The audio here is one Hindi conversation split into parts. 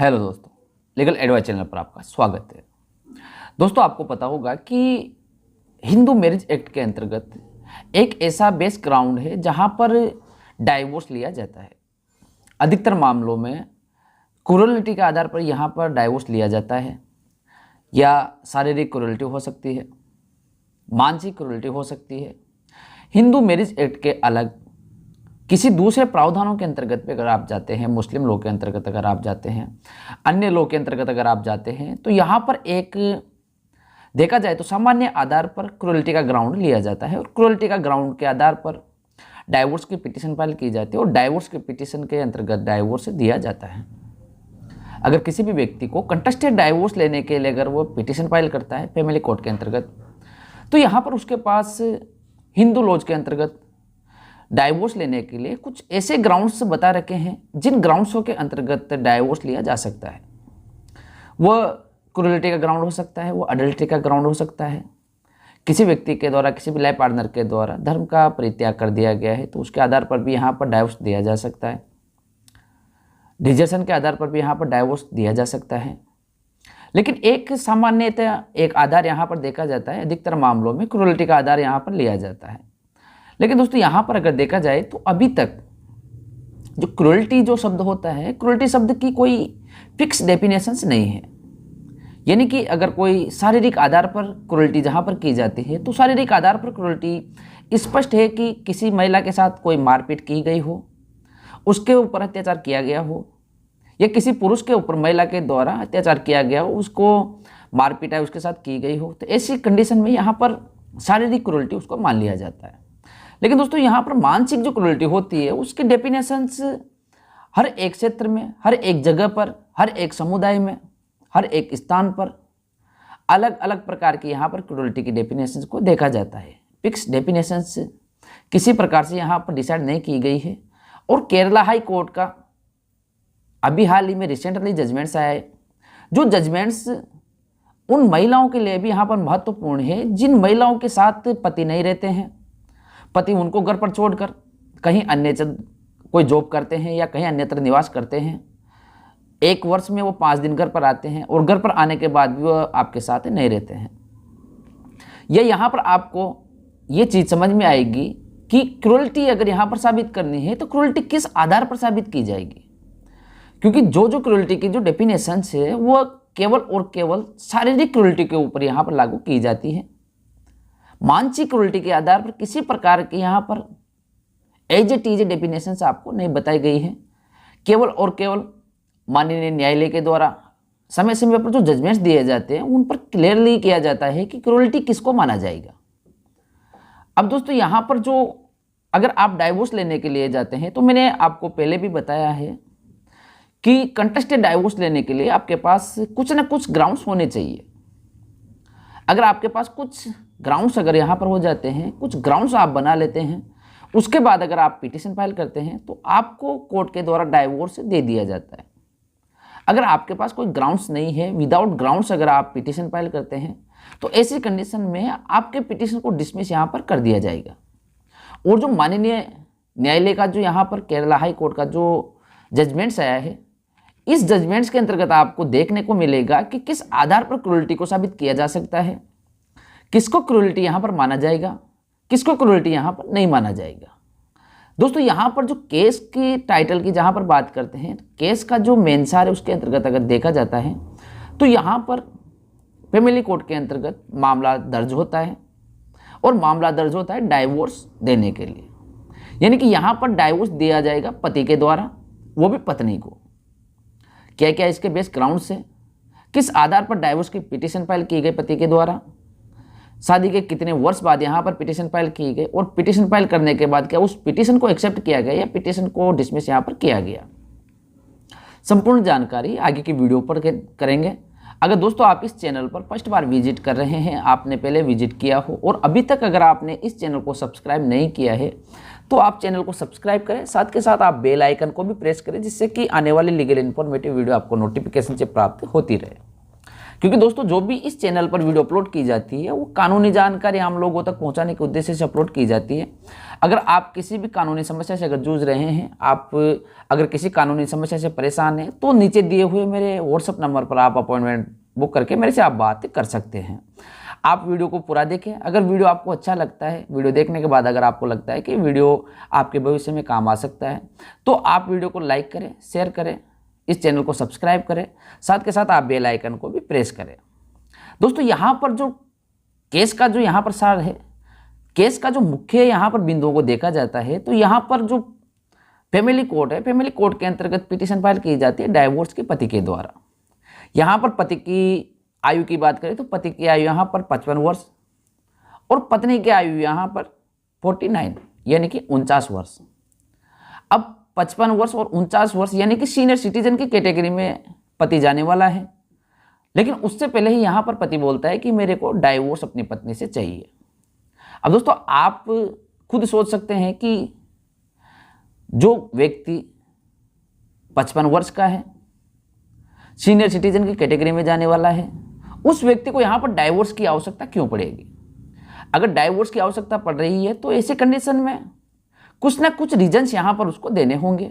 हेलो दोस्तों, लीगल एडवाइस चैनल पर आपका स्वागत है। दोस्तों, आपको पता होगा कि हिंदू मैरिज एक्ट के अंतर्गत एक ऐसा बेस ग्राउंड है जहां पर डाइवोर्स लिया जाता है। अधिकतर मामलों में क्रूरलिटी के आधार पर यहां पर डाइवोर्स लिया जाता है, या शारीरिक क्रूरलिटी हो सकती है, मानसिक क्रूरलिटी हो सकती है। हिंदू मैरिज एक्ट के अलग किसी दूसरे प्रावधानों के अंतर्गत पे अगर आप जाते हैं, मुस्लिम लॉ के अंतर्गत अगर आप जाते हैं, अन्य लॉ के अंतर्गत अगर आप जाते हैं, तो यहाँ पर एक देखा जाए तो सामान्य आधार पर क्रूरलिटी का ग्राउंड लिया जाता है और क्रूरलिटी का ग्राउंड के आधार पर डाइवोर्स की पिटीशन फाइल की जाती है और डाइवोर्स के पिटीशन के अंतर्गत डाइवोर्स दिया जाता है। अगर किसी भी व्यक्ति को कंटेस्टेड डाइवोर्स लेने के लिए अगर वो पिटीशन फाइल करता है फैमिली कोर्ट के अंतर्गत, तो यहाँ पर उसके पास हिंदू लॉज के अंतर्गत डाइवोर्स लेने के लिए कुछ ऐसे ग्राउंड्स बता रखे हैं जिन ग्राउंड्सों के अंतर्गत डाइवोर्स लिया जा सकता है। वह क्रूरलिटी का ग्राउंड हो सकता है, वो अडल्ट्री का ग्राउंड हो सकता है, किसी व्यक्ति के द्वारा किसी भी लाइफ पार्टनर के द्वारा धर्म का परित्याग कर दिया गया है तो उसके आधार पर भी यहाँ पर डाइवोर्स दिया जा सकता है। डिजर्शन के आधार पर भी यहाँ पर डाइवोर्स दिया जा सकता है। लेकिन एक सामान्यतः एक आधार यहाँ पर देखा जाता है, अधिकतर मामलों में क्रूरलिटी का आधार यहाँ पर लिया जाता है। लेकिन दोस्तों, यहाँ पर अगर देखा जाए तो अभी तक जो क्रूरलिटी जो शब्द होता है, क्रूरलिटी शब्द की कोई फिक्स डेफिनेशंस नहीं है। यानी कि अगर कोई शारीरिक आधार पर क्रूरलिटी जहाँ पर की जाती है तो शारीरिक आधार पर क्रूरलिटी स्पष्ट है कि किसी महिला के साथ कोई मारपीट की गई हो, उसके ऊपर अत्याचार किया गया हो, या किसी पुरुष के ऊपर महिला के द्वारा अत्याचार किया गया हो, उसको मारपीट है उसके साथ की गई हो, तो ऐसी कंडीशन में यहाँ पर शारीरिक क्रूरलिटी उसको मान लिया जाता है। लेकिन दोस्तों, यहाँ पर मानसिक जो क्रूरलिटी होती है उसकी डेफिनेशंस हर एक क्षेत्र में, हर एक जगह पर, हर एक समुदाय में, हर एक स्थान पर अलग अलग प्रकार की यहाँ पर क्रूरलिटी की डेफिनेशंस को देखा जाता है। फिक्स डेफिनेशंस किसी प्रकार से यहाँ पर डिसाइड नहीं की गई है। और केरला हाई कोर्ट का अभी हाल ही में रिसेंटली जजमेंट्स आए, जो जजमेंट्स उन महिलाओं के लिए भी यहाँ पर महत्वपूर्ण है जिन महिलाओं के साथ पति नहीं रहते हैं, पति उनको घर पर छोड़कर कहीं अन्य कोई जॉब करते हैं या कहीं अन्यत्र निवास करते हैं। एक वर्ष में वो 5 दिन घर पर आते हैं और घर पर आने के बाद भी वो आपके साथ नहीं रहते हैं। यह यहाँ पर आपको ये चीज़ समझ में आएगी कि क्रूरलिटी अगर यहाँ पर साबित करनी है तो क्रूरलिटी किस आधार पर साबित की जाएगी, क्योंकि जो क्रूरलिटी की जो डेफिनेशंस है वो केवल और केवल शारीरिक क्रूरलिटी के ऊपर यहाँ पर लागू की जाती है। मानसिक क्रूरलिटी के आधार पर किसी प्रकार की यहाँ पर एज इट इज डेफिनेशंस आपको नहीं बताई गई है। केवल और केवल माननीय न्यायालय के द्वारा समय समय पर जो जजमेंट्स दिए जाते हैं उन पर क्लियरली किया जाता है कि क्रूरलिटी किसको माना जाएगा। अब दोस्तों, यहाँ पर जो अगर आप डाइवोर्स लेने के लिए जाते हैं तो मैंने आपको पहले भी बताया है कि कंटेस्टेड डाइवोर्स लेने के लिए आपके पास कुछ ना कुछ ग्राउंड्स होने चाहिए। अगर आपके पास कुछ ग्राउंड्स अगर यहाँ पर हो जाते हैं, कुछ ग्राउंड्स आप बना लेते हैं, उसके बाद अगर आप पिटीशन फाइल करते हैं तो आपको कोर्ट के द्वारा डाइवोर्स दे दिया जाता है। अगर आपके पास कोई ग्राउंड्स नहीं है, विदाउट ग्राउंड्स अगर आप पिटीशन फाइल करते हैं तो ऐसी कंडीशन में आपके पिटीशन को डिसमिस यहाँ पर कर दिया जाएगा। और जो माननीय न्यायालय का जो यहाँ पर केरला हाई कोर्ट का जो जजमेंट्स आया है, इस जजमेंट्स के अंतर्गत आपको देखने को मिलेगा कि किस आधार पर क्रूरलिटी को साबित किया जा सकता है, किसको क्रूरलिटी यहाँ पर माना जाएगा, किसको क्रूरलिटी यहाँ पर नहीं माना जाएगा। दोस्तों, यहाँ पर जो केस की टाइटल की जहाँ पर बात करते हैं, केस का जो मेंसार है उसके अंतर्गत अगर देखा जाता है तो यहाँ पर फैमिली कोर्ट के अंतर्गत मामला दर्ज होता है और मामला दर्ज होता है डाइवोर्स देने के लिए। यानी कि यहाँ पर डाइवोर्स दिया जाएगा पति के द्वारा, वो भी पत्नी को। क्या क्या इसके बेस ग्राउंड्स है, किस आधार पर डाइवोर्स की पिटीशन फाइल की गई पति के द्वारा, शादी के कितने वर्ष बाद यहाँ पर पिटीशन फाइल की गई, और पिटीशन फाइल करने के बाद क्या उस पिटीशन को एक्सेप्ट किया गया या पिटीशन को डिसमिस यहाँ पर किया गया। संपूर्ण जानकारी आगे की वीडियो पर करेंगे। अगर दोस्तों आप इस चैनल पर फर्स्ट बार विजिट कर रहे हैं, आपने पहले विजिट किया हो और अभी तक अगर आपने इस चैनल को सब्सक्राइब नहीं किया है तो आप चैनल को सब्सक्राइब करें, साथ के साथ आप बेल आइकन को भी प्रेस करें, जिससे कि आने वाली लीगल इन्फॉर्मेटिव वीडियो आपको नोटिफिकेशन से प्राप्त होती रहे। क्योंकि दोस्तों जो भी इस चैनल पर वीडियो अपलोड की जाती है वो कानूनी जानकारी आम लोगों तक पहुंचाने के उद्देश्य से अपलोड की जाती है। अगर आप किसी भी कानूनी समस्या से अगर जूझ रहे हैं, आप अगर किसी कानूनी समस्या से परेशान हैं, तो नीचे दिए हुए मेरे व्हाट्सएप नंबर पर आप अपॉइंटमेंट बुक करके मेरे से आप बात कर सकते हैं। आप वीडियो को पूरा देखें। अगर वीडियो आपको अच्छा लगता है, वीडियो देखने के बाद अगर आपको लगता है कि वीडियो आपके भविष्य में काम आ सकता है, तो आप वीडियो को लाइक करें, शेयर करें, इस चैनल को सब्सक्राइब करें, साथ के साथ आप बेल आइकन को भी प्रेस करें। दोस्तों यहाँ पर जो केस का जो यहाँ पर सार है, केस का जो मुख्य यहाँ पर बिंदुओं को देखा जाता है, तो यहाँ पर जो फैमिली कोर्ट है, फैमिली कोर्ट के अंतर्गत पिटीशन फाइल की जाती है डाइवोर्स के पति के द्वारा। यहाँ पर पति की आयु की बात करें तो पति की आयु यहाँ पर 55 वर्ष और पत्नी की आयु यहाँ पर 49 यानी कि 49 वर्ष। अब 55 वर्ष और 49 वर्ष यानी कि सीनियर सिटीजन की कैटेगरी में पति जाने वाला है, लेकिन उससे पहले ही यहाँ पर पति बोलता है कि मेरे को डाइवोर्स अपनी पत्नी से चाहिए। अब दोस्तों आप खुद सोच सकते हैं कि जो व्यक्ति 55 वर्ष का है, सीनियर सिटीजन की कैटेगरी में जाने वाला है, उस व्यक्ति को यहाँ पर डाइवोर्स की आवश्यकता क्यों पड़ेगी। अगर डाइवोर्स की आवश्यकता पड़ रही है तो ऐसे कंडीशन में कुछ ना कुछ रीजंस यहाँ पर उसको देने होंगे,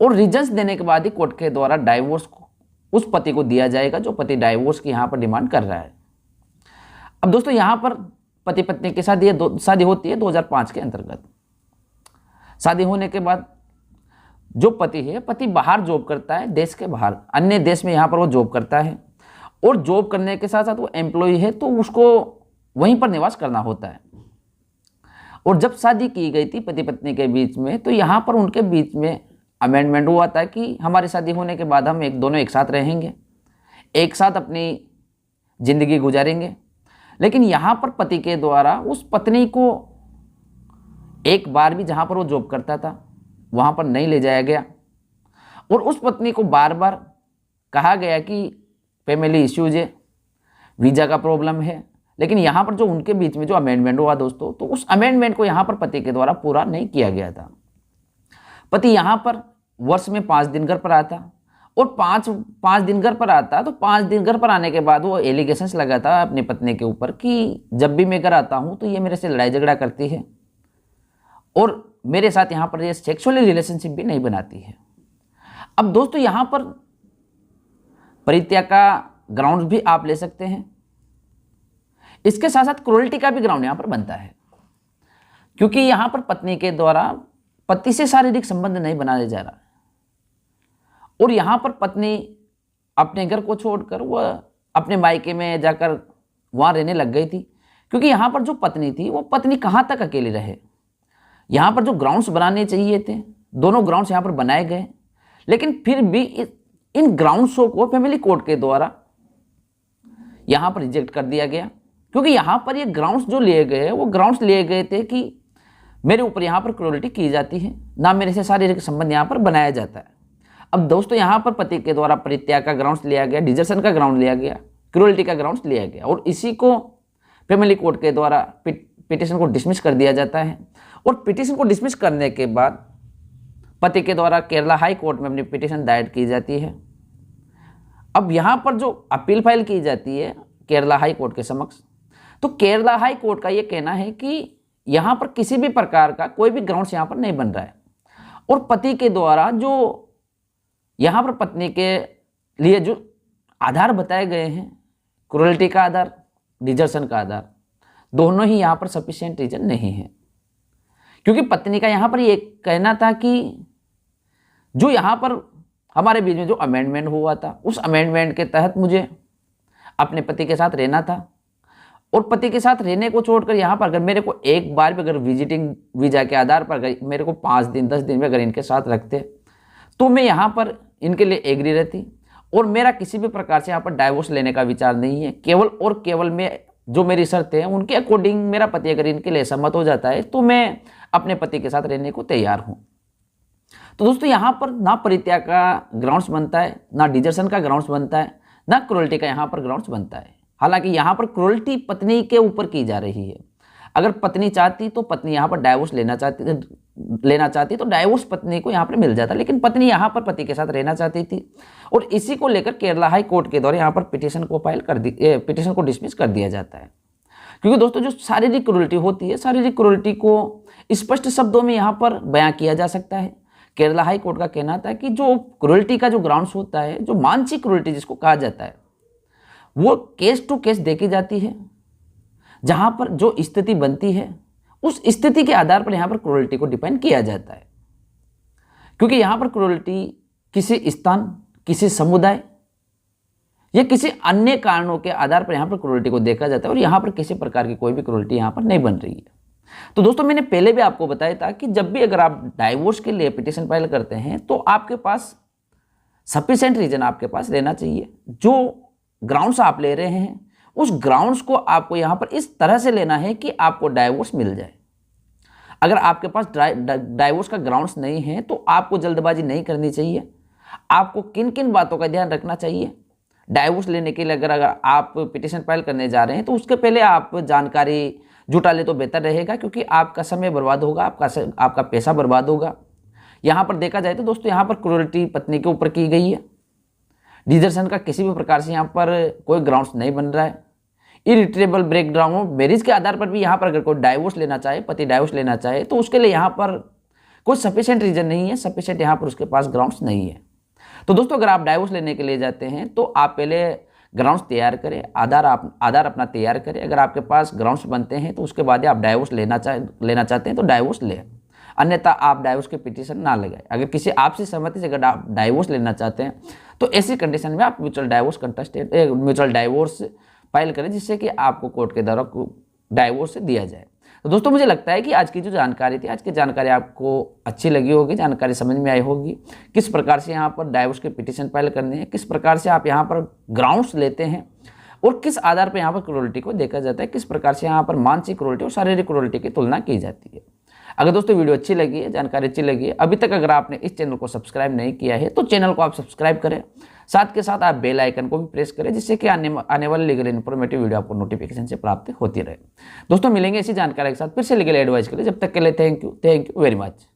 और रीजंस देने के बाद ही कोर्ट के द्वारा डाइवोर्स को उस पति को दिया जाएगा जो पति डाइवोर्स की यहाँ पर डिमांड कर रहा है। अब दोस्तों यहाँ पर पति पत्नी की शादी होती है 2005 के अंतर्गत। शादी होने के बाद जो पति है, पति बाहर जॉब करता है, देश के बाहर अन्य देश में यहाँ पर वो जॉब करता है, और जॉब करने के साथ साथ वो एम्प्लॉय है तो उसको वहीं पर निवास करना होता है। और जब शादी की गई थी पति पत्नी के बीच में, तो यहाँ पर उनके बीच में अमेंडमेंट हुआ था कि हमारी शादी होने के बाद हम दोनों एक साथ रहेंगे, एक साथ अपनी जिंदगी गुजारेंगे। लेकिन यहाँ पर पति के द्वारा उस पत्नी को एक बार भी जहाँ पर वो जॉब करता था वहाँ पर नहीं ले जाया गया, और उस पत्नी को बार बार कहा गया कि फैमिली इश्यूज है, वीज़ा का प्रॉब्लम है। लेकिन यहाँ पर जो उनके बीच में जो अमेंडमेंट हुआ दोस्तों, तो उस अमेंडमेंट को यहाँ पर पति के द्वारा पूरा नहीं किया गया था। पति यहाँ पर वर्ष में 5 दिन घर पर आता, और पाँच दिन घर पर आता, तो 5 दिन घर पर आने के बाद वो एलिगेशंस लगाता अपनी पत्नी के ऊपर कि जब भी मैं घर आता हूँ तो ये मेरे से लड़ाई झगड़ा करती है, और मेरे साथ यहाँ पर ये सेक्सुअली रिलेशनशिप भी नहीं बनाती है। अब दोस्तों यहाँ पर परित्याग का ग्राउंड भी आप ले सकते हैं, इसके साथ साथ क्रूरल्टी का भी ग्राउंड यहाँ पर बनता है, क्योंकि यहाँ पर पत्नी के द्वारा पति से शारीरिक संबंध नहीं बनाया जा रहा है, और यहाँ पर पत्नी अपने घर को छोड़कर वह अपने मायके में जाकर वहाँ रहने लग गई थी। क्योंकि यहाँ पर जो पत्नी थी वो पत्नी कहाँ तक अकेली रहे। यहाँ पर जो ग्राउंड्स बनाने चाहिए थे, दोनों ग्राउंड्स यहाँ पर बनाए गए, लेकिन फिर भी इन ग्राउंड्सों को फैमिली कोर्ट के द्वारा यहाँ पर रिजेक्ट कर दिया गया। क्योंकि यहाँ पर ये ग्राउंड्स जो लिए गए वो ग्राउंड्स लिए गए थे कि मेरे ऊपर यहाँ पर क्रूरल्टी की जाती है, ना मेरे से शारीरिक संबंध यहाँ पर बनाया जाता है। अब दोस्तों यहाँ पर पति के द्वारा परित्याग का ग्राउंड्स लिया गया, डिजर्शन का ग्राउंड लिया गया, क्रूरल्टी का ग्राउंड्स लिया गया, और इसी को फैमिली कोर्ट के द्वारा पिटीशन को डिसमिस कर दिया जाता है। और पिटीशन को डिसमिस करने के बाद पति के द्वारा केरला हाई कोर्ट में अपनी पिटीशन दायर की जाती है। अब यहाँ पर जो अपील फाइल की जाती है केरला हाई कोर्ट के समक्ष, तो केरला हाई कोर्ट का ये कहना है कि यहाँ पर किसी भी प्रकार का कोई भी ग्राउंड्स यहाँ पर नहीं बन रहा है, और पति के द्वारा जो यहाँ पर पत्नी के लिए जो आधार बताए गए हैं, क्रूरल्टी का आधार, डिजर्शन का आधार, दोनों ही यहाँ पर सफिशिएंट रीजन नहीं है। क्योंकि पत्नी का यहाँ पर ये कहना था कि जो यहाँ पर हमारे बीच में जो अमेंडमेंट हुआ था, उस अमेंडमेंट के तहत मुझे अपने पति के साथ रहना था, और पति के साथ रहने को छोड़कर यहाँ पर अगर मेरे को एक बार भी अगर विजिटिंग वीज़ा के आधार पर अगर मेरे को 5 दिन 10 दिन में अगर इनके साथ रखते तो मैं यहाँ पर इनके लिए एग्री रहती, और मेरा किसी भी प्रकार से यहाँ पर डाइवोर्स लेने का विचार नहीं है। केवल और केवल मैं जो मेरी शर्तें हैं उनके अकॉर्डिंग मेरा पति अगर इनके लिए सहमत हो जाता है तो मैं अपने पति के साथ रहने को तैयार हूँ। तो दोस्तों यहाँ पर ना परित्याग का ग्राउंड्स बनता है, ना डिजर्शन का ग्राउंड्स बनता है, ना क्रूरल्टी का यहाँ पर ग्राउंड्स बनता है। हालांकि यहाँ पर क्रूरल्टी पत्नी के ऊपर की जा रही है। अगर पत्नी चाहती तो पत्नी यहाँ पर डाइवोर्स लेना चाहती तो डाइवोर्स पत्नी को यहाँ पर मिल जाता, लेकिन पत्नी यहाँ पर पति के साथ रहना चाहती थी और इसी को लेकर केरला हाई कोर्ट के द्वारा यहाँ पर पिटीशन को डिसमिस कर दिया जाता है। क्योंकि दोस्तों जो शारीरिक क्रूरल्टी होती है, शारीरिक क्रूरल्टी को स्पष्ट शब्दों में यहाँ पर बयां किया जा सकता है। केरला हाई कोर्ट का कहना था कि जो क्रूरल्टी का जो ग्राउंड्स होता है, जो मानसिक क्रूरल्टी जिसको कहा जाता है, वो केस टू केस देखी जाती है। जहां पर जो स्थिति बनती है उस स्थिति के आधार पर यहां पर क्रूरल्टी को डिफाइन किया जाता है। क्योंकि यहां पर क्रूरल्टी किसी स्थान, किसी समुदाय या किसी अन्य कारणों के आधार पर यहां पर क्रूरल्टी को देखा जाता है और यहां पर किसी प्रकार की कोई भी क्रूरल्टी यहां पर नहीं बन रही है। तो दोस्तों मैंने पहले भी आपको बताया था कि जब भी अगर आप डाइवोर्स के लिए पिटीशन फाइल करते हैं तो आपके पास सफिशिएंट रीजन आपके पास रहना चाहिए। जो ग्राउंड्स आप ले रहे हैं उस ग्राउंड्स को आपको यहाँ पर इस तरह से लेना है कि आपको डाइवोर्स मिल जाए। अगर आपके पास डाइवोर्स का ग्राउंड्स नहीं है तो आपको जल्दबाजी नहीं करनी चाहिए। आपको किन किन बातों का ध्यान रखना चाहिए डाइवोर्स लेने के लिए? अगर आप पिटीशन फाइल करने जा रहे हैं तो उसके पहले आप जानकारी जुटा ले तो बेहतर रहेगा, क्योंकि आपका समय बर्बाद होगा, आपका पैसा बर्बाद होगा। यहाँ पर देखा जाए तो दोस्तों यहाँ पर क्रूरल्टी पत्नी के ऊपर की गई है। डिजर्शन का किसी भी प्रकार से यहाँ पर कोई ग्राउंड्स नहीं बन रहा है। इरिट्रेबल ब्रेकडाउन ऑफ मैरिज के आधार पर भी यहाँ पर अगर कोई डाइवोर्स लेना चाहे, पति डाइवोर्स लेना चाहे, तो उसके लिए यहाँ पर कोई सफिशिएंट रीजन नहीं है, सफिशिएंट यहाँ पर उसके पास ग्राउंड्स नहीं है। तो दोस्तों अगर आप डाइवोर्स लेने के लिए जाते हैं तो आप पहले ग्राउंड्स तैयार करें, आधार अपना तैयार करें। अगर आपके पास ग्राउंड्स बनते हैं तो उसके बाद ही आप डाइवोर्स लेना चाहते हैं तो डाइवोर्स लें, अन्यथा आप डाइवोर्स के पिटीशन ना लगाएं। अगर किसी आपसी सहमति से अगर आप डाइवोर्स लेना चाहते हैं तो ऐसी कंडीशन में आप म्यूचुअल डाइवोर्स फाइल करें, जिससे कि आपको कोर्ट के द्वारा डाइवोर्स दिया जाए। तो दोस्तों मुझे लगता है कि आज की जो जानकारी थी, आज की जानकारी आपको अच्छी लगी होगी, जानकारी समझ में आई होगी किस प्रकार से यहाँ पर डाइवोर्स के पिटीशन फाइल करने हैं, किस प्रकार से आप यहाँ पर ग्राउंड्स लेते हैं और किस आधार पर यहाँ पर क्रूरल्टी को देखा जाता है, किस प्रकार से यहाँ पर मानसिक क्रूरल्टी और शारीरिक क्रूरल्टी की तुलना की जाती है। अगर दोस्तों वीडियो अच्छी लगी है, जानकारी अच्छी लगी है, अभी तक अगर आपने इस चैनल को सब्सक्राइब नहीं किया है तो चैनल को आप सब्सक्राइब करें, साथ के साथ आप बेल आइकन को भी प्रेस करें, जिससे कि आने वाले लीगल इन्फॉर्मेटिव वीडियो आपको नोटिफिकेशन से प्राप्त होती रहे। दोस्तों मिलेंगे इसी जानकारी के साथ फिर से लीगल एडवाइस के लिए। जब तक के लिए थैंक यू वेरी मच।